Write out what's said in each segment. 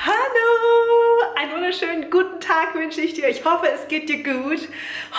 Hallo! Einen wunderschönen guten Tag wünsche ich dir. Ich hoffe, es geht dir gut.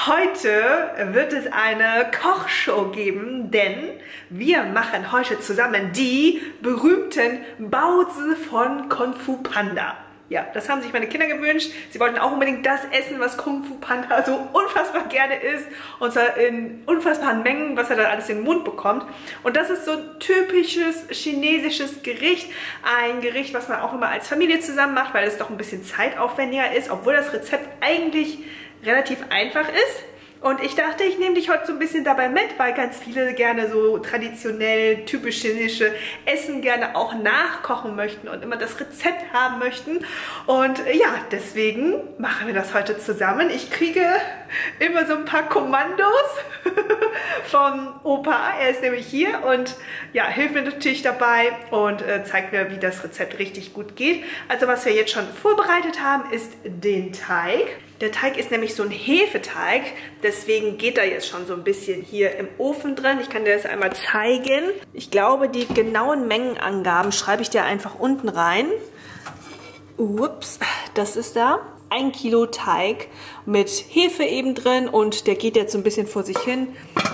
Heute wird es eine Kochshow geben, denn wir machen heute zusammen die berühmten Baozi von Kung Fu Panda. Ja, das haben sich meine Kinder gewünscht. Sie wollten auch unbedingt das essen, was Kung Fu Panda so unfassbar gerne isst. Und zwar in unfassbaren Mengen, was er da alles in den Mund bekommt. Und das ist so ein typisches chinesisches Gericht. Ein Gericht, was man auch immer als Familie zusammen macht, weil es doch ein bisschen zeitaufwendiger ist, obwohl das Rezept eigentlich relativ einfach ist. Und ich dachte, ich nehme dich heute so ein bisschen dabei mit, weil ganz viele gerne so traditionell, typisch chinesische Essen gerne auch nachkochen möchten und immer das Rezept haben möchten. Und ja, deswegen machen wir das heute zusammen. Ich kriege immer so ein paar Kommandos vom Opa. Er ist nämlich hier und ja, hilft mir natürlich dabei und zeigt mir, wie das Rezept richtig gut geht. Also was wir jetzt schon vorbereitet haben, ist den Teig. Der Teig ist nämlich so ein Hefeteig, deswegen geht er jetzt schon so ein bisschen hier im Ofen drin. Ich kann dir das einmal zeigen. Ich glaube, die genauen Mengenangaben schreibe ich dir einfach unten rein. Ups, das ist da. 1 Kilo Teig mit Hefe eben drin und der geht jetzt so ein bisschen vor sich hin.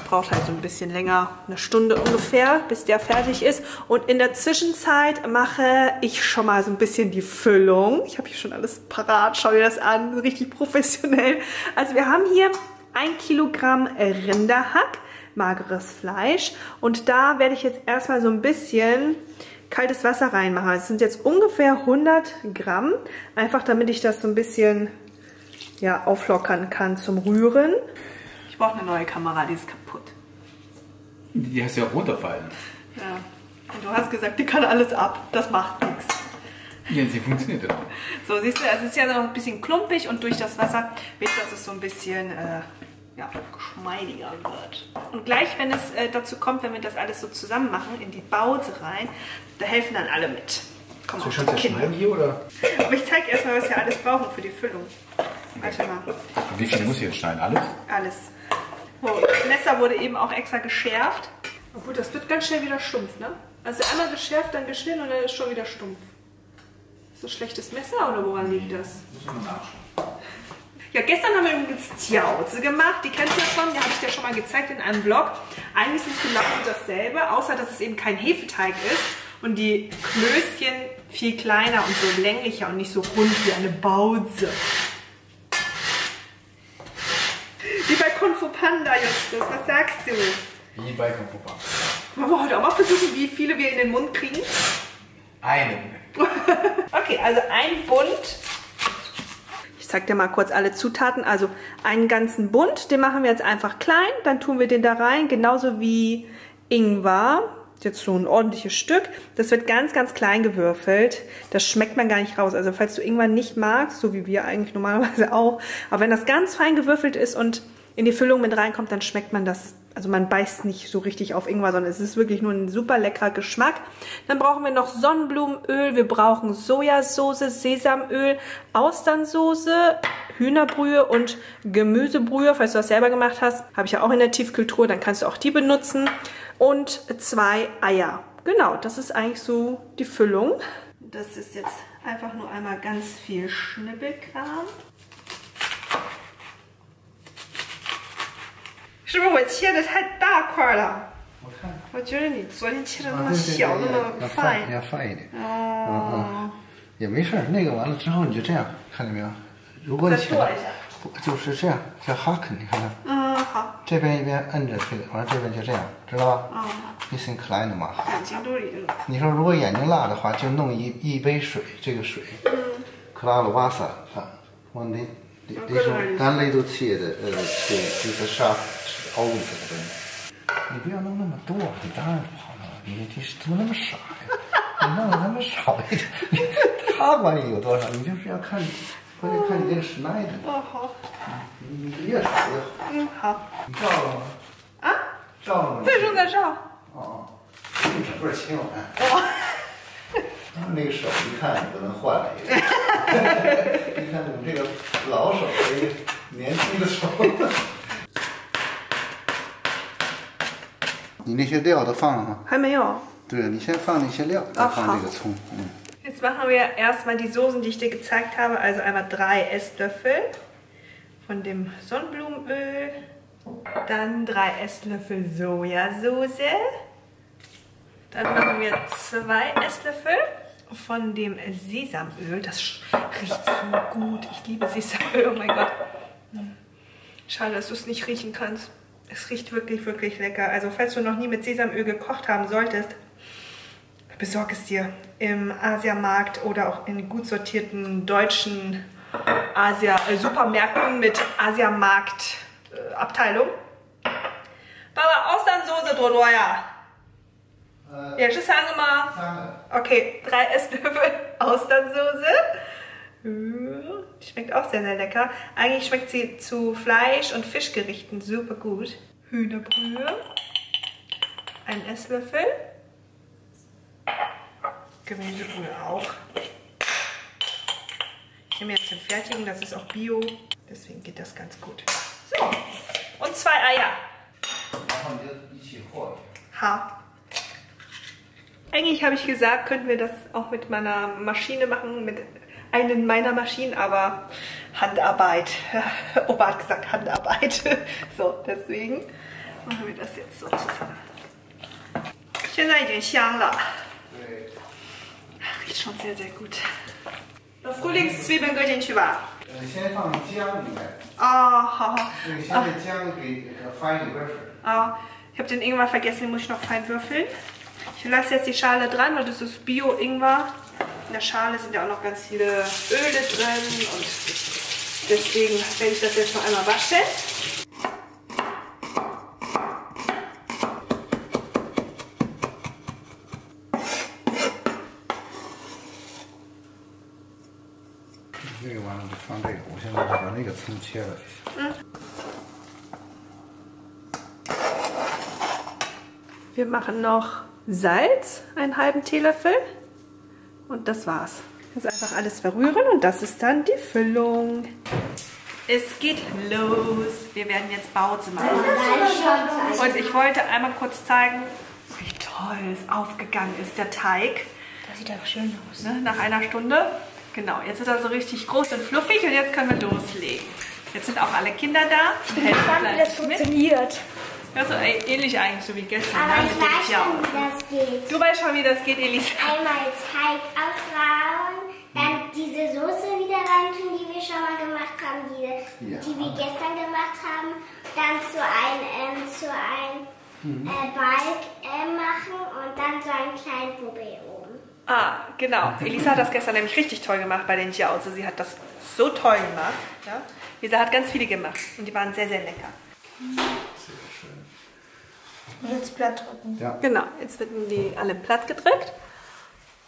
Braucht halt so ein bisschen länger, eine Stunde ungefähr, bis der fertig ist. Und in der Zwischenzeit mache ich schon mal so ein bisschen die Füllung. Ich habe hier schon alles parat, schau dir das an, richtig professionell. Also wir haben hier 1 Kilogramm Rinderhack, mageres Fleisch. Und da werde ich jetzt erstmal so ein bisschen kaltes Wasser reinmachen. Es sind jetzt ungefähr 100 Gramm, einfach damit ich das so ein bisschen ja, auflockern kann zum Rühren. Ich brauche eine neue Kamera, die ist kaputt. Die hast du ja auch runterfallen. Ja, und du hast gesagt, die kann alles ab, das macht nichts. Ja, sie funktioniert ja. So, siehst du, es ist ja noch ein bisschen klumpig und durch das Wasser wird das so ein bisschen ja, geschmeidiger wird. Und gleich, wenn es dazu kommt, wenn wir das alles so zusammen machen, in die Baozi rein, da helfen dann alle mit. Komm Soll ich schon zerschneiden hier, oder? Aber ich zeige erstmal, was wir alles brauchen für die Füllung. Warte mal. Wie viel muss ich jetzt schneiden? Alles? Alles. Oh, das Messer wurde eben auch extra geschärft. Obwohl, das wird ganz schnell wieder stumpf, ne? Also einmal geschärft, dann geschnitten und dann ist schon wieder stumpf. Ist das schlechtes Messer oder woran liegt das? Muss man nachschauen. Ja, gestern haben wir übrigens Jiaozi gemacht. Die kennst du ja schon, die habe ich dir schon mal gezeigt in einem Vlog. Eigentlich ist es genau dasselbe, außer dass es eben kein Hefeteig ist und die Klößchen viel kleiner und so länglicher und nicht so rund wie eine Baozi. Wie bei Kung Fu Panda, Justus, was sagst du? Wie bei Kung Fu Panda. Wollen wir heute auch mal versuchen, wie viele wir in den Mund kriegen? Einen. Okay, also ein Bund. Ich zeige dir mal kurz alle Zutaten. Also einen ganzen Bund, den machen wir jetzt einfach klein. Dann tun wir den da rein, genauso wie Ingwer. Jetzt so ein ordentliches Stück. Das wird ganz, ganz klein gewürfelt. Das schmeckt man gar nicht raus. Also falls du Ingwer nicht magst, so wie wir eigentlich normalerweise auch. Aber wenn das ganz fein gewürfelt ist und in die Füllung mit reinkommt, dann schmeckt man das. Also man beißt nicht so richtig auf Ingwer, sondern es ist wirklich nur ein super leckerer Geschmack. Dann brauchen wir noch Sonnenblumenöl, wir brauchen Sojasauce, Sesamöl, Austernsoße, Hühnerbrühe und Gemüsebrühe. Falls du das selber gemacht hast, habe ich ja auch in der Tiefkühltruhe, dann kannst du auch die benutzen. Und 2 Eier. Genau, das ist eigentlich so die Füllung. Das ist jetzt einfach nur einmal ganz viel Schnibbelkram. 是不是我切的太大块了？我觉得你昨天切的那么小，那么fine。要放一点。哦。也没事，那个完了之后你就这样，看见没有？如果你切了，就是这样，叫 hack， 你看看。嗯，好。这边一边摁着这个，完了这边就这样，知道吧？嗯。bisschen klein嘛。眼睛都离了。你说如果眼睛辣的话，就弄一杯水，这个水。嗯。克拉鲁瓦萨啊，往那种干类都切的就是杀欧子的东西。你不要弄那么多，你当然不好了。你怎么那么傻呀？你弄的那么少一点，他管你有多少，你就是要看，关键看你这个schneiden的。哦，好。你越少越好。嗯，好。你照了吗？啊？照了吗？对，正在照。哦，你整个切完。哦。那个手一看不能换了一个，你看我们这个老手和一个年轻的手。你那些料都放了吗？还没有。对，你先放那些料，再放这个葱。Jetzt machen wir erstmal die Soßen, die ich dir gezeigt habe. Also einmal 3 Esslöffel von dem Sonnenblumenöl. Dann 3 Esslöffel Sojasauce. Dann machen wir 2 Esslöffel von dem Sesamöl. Das riecht so gut. Ich liebe Sesamöl. Oh mein Gott. Schade, dass du es nicht riechen kannst. Es riecht wirklich, wirklich lecker. Also falls du noch nie mit Sesamöl gekocht haben solltest, besorg es dir im Asiamarkt oder auch in gut sortierten deutschen Supermärkten mit Asiamarkt-Abteilung. Baba, Austernsoße, Drodoya. Ja, das sagen wir mal. Okay, 3 Esslöffel Austernsoße. Die schmeckt auch sehr, sehr lecker. Eigentlich schmeckt sie zu Fleisch- und Fischgerichten super gut. Hühnerbrühe. 1 Esslöffel. Gemüsebrühe auch. Ich nehme jetzt den fertigen, das ist auch Bio. Deswegen geht das ganz gut. So, und 2 Eier. Ha. Eigentlich habe ich gesagt, könnten wir das auch mit meiner Maschine machen, mit einen meiner Maschinen, aber Handarbeit. Opa hat gesagt Handarbeit. So, deswegen machen wir das jetzt so zusammen. 现在已经香了。 Riecht schon sehr, sehr gut. Frühlingszwiebeln gehört hinzu, wa? 先放姜里面。 好好。 现在姜给翻一个水。 Ich habe den Ingwer vergessen, den muss ich noch fein würfeln. Ich lasse jetzt die Schale dran, weil das ist Bio-Ingwer. In der Schale sind ja auch noch ganz viele Öle drin und deswegen werde ich das jetzt noch einmal waschen. Wir machen noch Salz, einen halben Teelöffel und das war's. Das einfach alles verrühren und das ist dann die Füllung. Es geht los. Wir werden jetzt Bauze machen. Und ich wollte einmal kurz zeigen, wie toll es aufgegangen ist, der Teig. Das sieht aber schön aus. Ne, nach einer Stunde. Genau, jetzt ist er so richtig groß und fluffig und jetzt können wir loslegen. Jetzt sind auch alle Kinder da. Ich bin gespannt, wie das funktioniert. Also ähnlich eigentlich so wie gestern. Aber Ne? ich weiß schon, wie das geht. Du weißt schon, wie das geht, Elisa. Einmal Teig aufrauen, dann diese Soße wieder reintun, die wir schon mal gemacht haben, die wir gestern gemacht haben. Dann zu einem Balk machen und dann so einen kleinen Bubbel oben. Ah, genau. Elisa hat das gestern nämlich richtig toll gemacht bei den Jiaozi. Sie hat das so toll gemacht. Ja? Elisa hat ganz viele gemacht und die waren sehr, sehr lecker. Und jetzt platt drücken. Ja. Genau, jetzt werden die alle platt gedrückt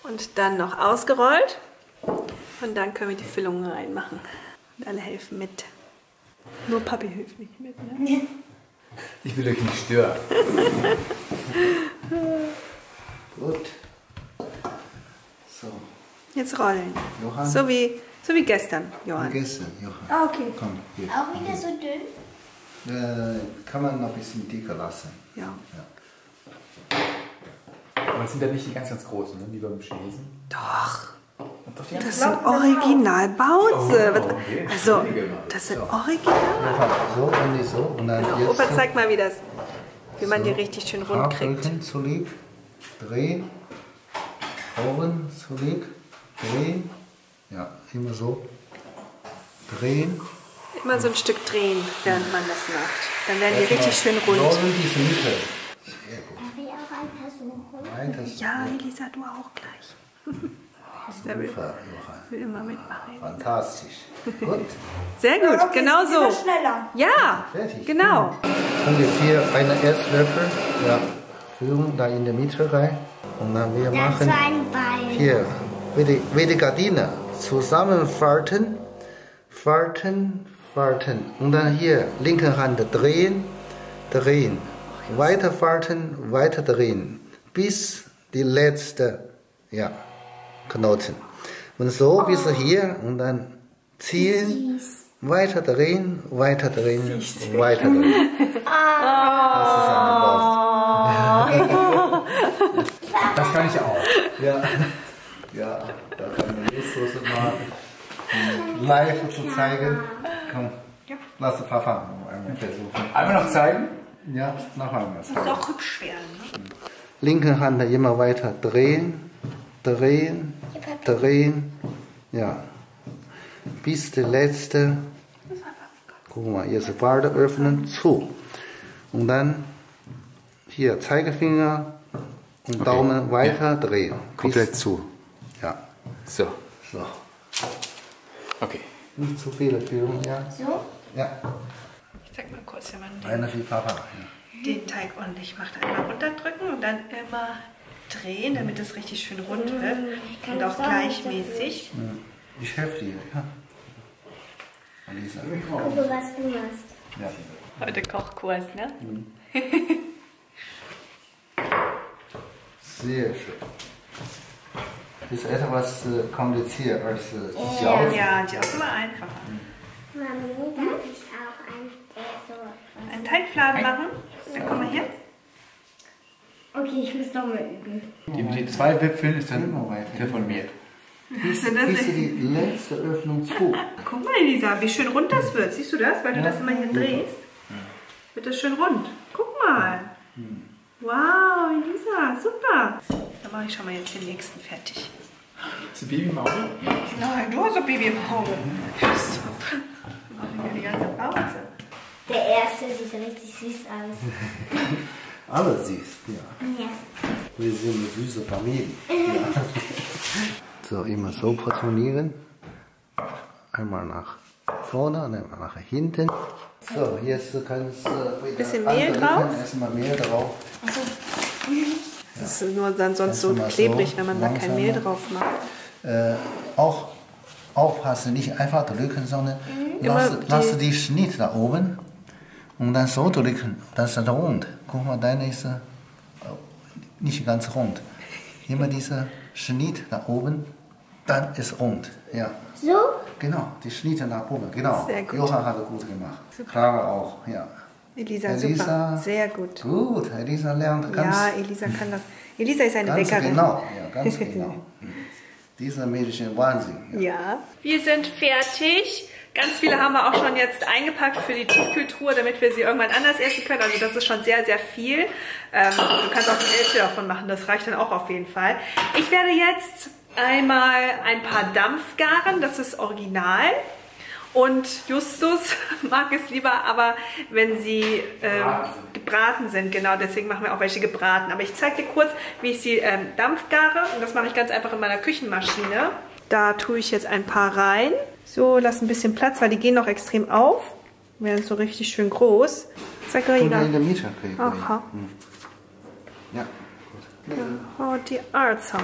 und dann noch ausgerollt. Und dann können wir die Füllungen reinmachen. Und alle helfen mit. Nur Papi hilft nicht mit, ne? Ich will euch nicht stören. Gut. So. Jetzt rollen. Johann. So wie gestern, Johann. Gestern, Johann. Ah, okay. Komm, hier. Auch wieder so dünn? Kann man noch ein bisschen dicker lassen. Ja. Aber das sind ja nicht die ganz großen, ne? Wie beim Chinesen. Doch. Und doch die Das sind Original-Bauze. Oh, okay. Also, das sind Original. So und so. Und dann Genau. jetzt Opa, zeig mal, wie man die richtig schön rund kriegt. Drücken zurück, drehen, oben zurück, drehen. Ja, immer so. Drehen. Immer so ein Stück drehen, während man das macht. Dann werden die richtig schön rund. Rollen diese Mitte. Sehr gut. Darf ich auch einen versuchen? Weiter. Ja, Elisa, du auch gleich. Der will immer mitmachen. Fantastisch. Gut. Sehr gut, Okay, genau jetzt wieder so. schneller. Ja, Fertig. genau. Ungefähr einen Esslöffel. Ja. Führen da in der Mitte rein. Und dann wir Dann machen so ein Ball. hier wie die Gardine. Zusammenfalten. Falten. Und dann hier linke Hand drehen. Weiter falten, weiter drehen. Bis die letzte Knoten. Und so bis hier und dann ziehen, weiter drehen, weiter drehen. Das ist eine Pause. Das kann ich auch. Ja. Soße mal live zu zeigen. Komm, lass Papa einmal versuchen. Einmal noch zeigen? Ja, noch einmal Muss zeigen. auch hübsch werden. Ne? Linke Hand immer weiter drehen, drehen, drehen. Ja, bis der letzte. Guck mal, jetzt Warte öffnen, zu. Und dann hier Zeigefinger und Daumen weiter drehen. Komplett zu. Ja, So. so. Okay. Nicht zu viele Führungen, ja? So? Ja. Ich zeig mal kurz, wenn man Einer wie Papa. Ja. den Teig ordentlich macht. Einmal runterdrücken und dann immer drehen, damit es richtig schön rund wird und auch gleichmäßig. Ich helfe dir, ja. Alisa. Gucke, was du machst. Ja. Heute Kochkurs, ne? Sehr schön. Ist etwas kompliziert als Jausen. Ja, die ist immer einfacher. Mami, darf ich auch so Einen Teigfladen machen. Dann komm mal her. Okay, ich muss noch mal üben. Die 2 Wipfeln ist dann der von mir. Bis die letzte Öffnung zu. Guck mal, Elisa, wie schön rund das wird. Siehst du das? Weil du das immer hier drehst. Wird das schön rund. Guck mal. Wow, Elisa, super. Dann mache ich schon mal jetzt den nächsten fertig. Ist ein Baby im Auge? Nein, du hast ein Baby im Auge. So. Dann mache ich mir die ganze Pause. Der erste sieht richtig süß aus. Alle siehst, ja. Ja. Wir sind eine süße Familie. Ja. So, immer so portionieren. Einmal nach vorne und einmal nach hinten. So, jetzt kannst du Bisschen Mehl drauf. Erstmal Mehl drauf. Das ist nur dann sonst so Erstmal klebrig, so, wenn man da kein Mehl langsamer. drauf macht. Auch aufpassen, nicht einfach drücken, sondern Immer lass die Schnitt da oben und dann so drücken. Das ist rund. Guck mal, deine ist nicht ganz rund. Immer dieser Schnitt da oben, dann ist rund. Ja. So? Genau, die Schnitte nach oben, genau. Sehr gut. Johann hat gut gemacht. Clara auch, ja. Elisa, super. Sehr gut. Gut, Elisa lernt ganz, Ja, Elisa kann das. Elisa ist eine ganz Bäckerin. genau. Ja, ganz genau. Dieser Mädchen Wahnsinn. Ja. Ja. Wir sind fertig. Ganz viele haben wir auch schon jetzt eingepackt für die Tiefkühltruhe, damit wir sie irgendwann anders essen können. Also das ist schon sehr, sehr viel. Du kannst auch die Hälfte davon machen, das reicht dann auch auf jeden Fall. Ich werde jetzt einmal ein paar Dampf garen, das ist original. Und Justus mag es lieber, aber wenn sie gebraten sind, genau, deswegen machen wir auch welche gebraten. Aber ich zeige dir kurz, wie ich sie Dampf gare. Und das mache ich ganz einfach in meiner Küchenmaschine. Da tue ich jetzt ein paar rein. So, lass ein bisschen Platz, weil die gehen noch extrem auf. Werden so richtig schön groß. Zeig mal, In der Mitte. Aha. Ja, gut. Oh, die Arze.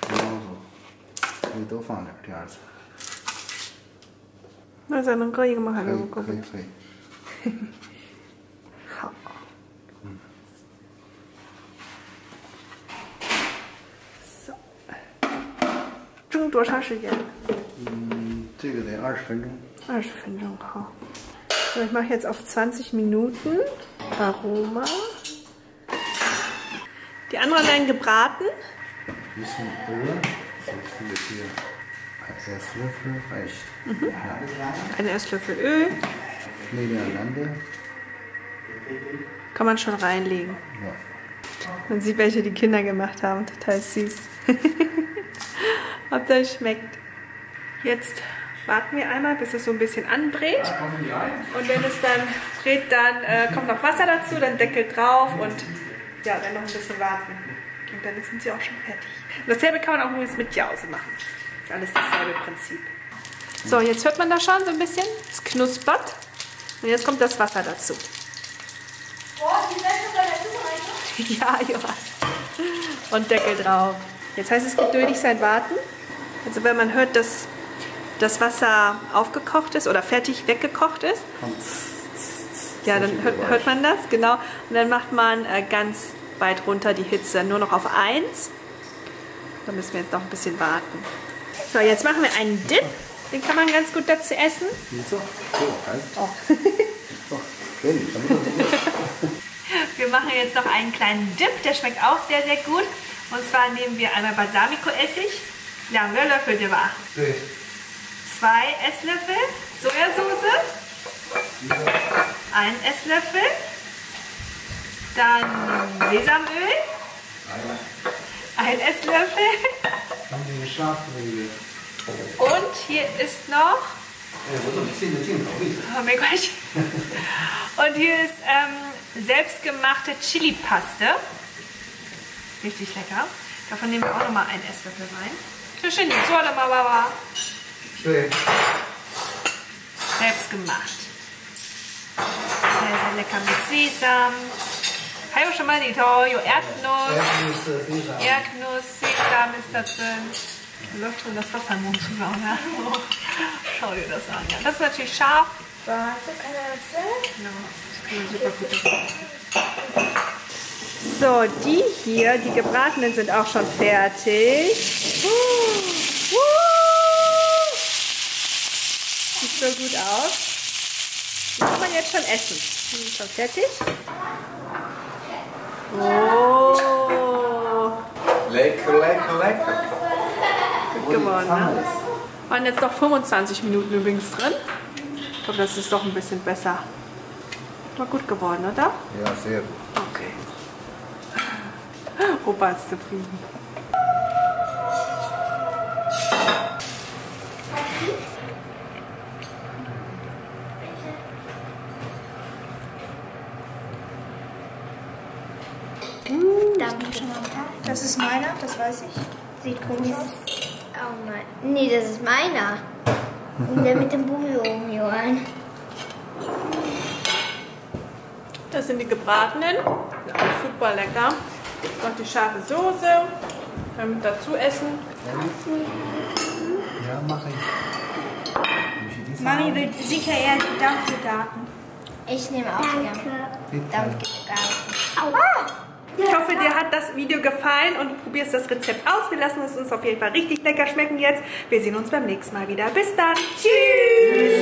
Genau so. 你都放点第二次。那才能搁一个吗？还是可以可以可以。好。So. 蒸多长时间？这个得20分钟。20分钟，好。So, ich mache jetzt auf 20 Minuten. Aroma. Die anderen werden gebraten. Ein bisschen Öl. So viel hier. Ein Esslöffel reicht. Ja. Ein Esslöffel Öl. Nebeneinander. Kann man schon reinlegen. Ja. Man sieht, welche die Kinder gemacht haben. Total süß. Ob das schmeckt. Jetzt warten wir einmal, bis es so ein bisschen anbrät. Und wenn es dann brät, dann kommt noch Wasser dazu, dann Deckel drauf und ja, dann noch ein bisschen warten. Und dann sind sie auch schon fertig. Und dasselbe kann man auch übrigens mit Jause machen. Ist alles dasselbe Prinzip. So, jetzt hört man da schon so ein bisschen. Es knuspert. Und jetzt kommt das Wasser dazu. Ja, Johann. Und Deckel drauf. Jetzt heißt es geduldig sein, warten. Also wenn man hört, dass das Wasser aufgekocht ist oder fertig weggekocht ist, ja, dann hört man das, genau. Und dann macht man ganz weit runter die Hitze, nur noch auf 1. Da müssen wir jetzt noch ein bisschen warten. So, jetzt machen wir einen Dip. Den kann man ganz gut dazu essen. Oh. Wir machen jetzt noch einen kleinen Dip, der schmeckt auch sehr, sehr gut. Und zwar nehmen wir einmal Balsamico-Essig 两个Löffel对吧？对， 2 Esslöffel Sojasauce, 1 Esslöffel, dann Sesamöl, 1 Esslöffel und hier ist noch, 我怎么进的镜头里头？ oh, 没关系. Und hier ist selbstgemachte Chili-Paste, richtig lecker. Davon nehmen wir auch nochmal 1 Esslöffel rein. 这是你做的吗，爸爸？ 对， Selbst gemacht. Sehr, sehr lecker mit Sesam. 还有什么里头？有 Erdnuss, Sesam ist da drin. Da läuft schon das Wasser im Mund zusammen. Ja? Oh, schau dir das an. Ja, das ist natürlich scharf. Ja, das kann man super gut machen. So, die hier, die gebratenen, sind auch schon fertig. Sieht so gut aus. Die kann man jetzt schon essen. Die sind schon fertig. Oh, Lecker, lecker, lecker. gut geworden, ne? Waren jetzt noch 25 Minuten übrigens drin. Ich glaube, das ist doch ein bisschen besser. War gut geworden, oder? Ja, sehr gut. Okay. Opa ist zufrieden. Danke schon mal. Das ist meiner, das weiß ich. Sieht komisch aus. Oh mein. Nee, das ist meiner. Der mit dem Bouillon, Johann. Das sind die gebratenen. Ja, super lecker. Noch die scharfe Soße. Können wir dazu essen. Ja, mache ich. Mami will sicher eher die Dampfgarten. Ich nehme auch Bitte. Dampfgarten. Ich hoffe, dir hat das Video gefallen und du probierst das Rezept aus. Wir lassen es uns auf jeden Fall richtig lecker schmecken jetzt. Wir sehen uns beim nächsten Mal wieder. Bis dann. Tschüss.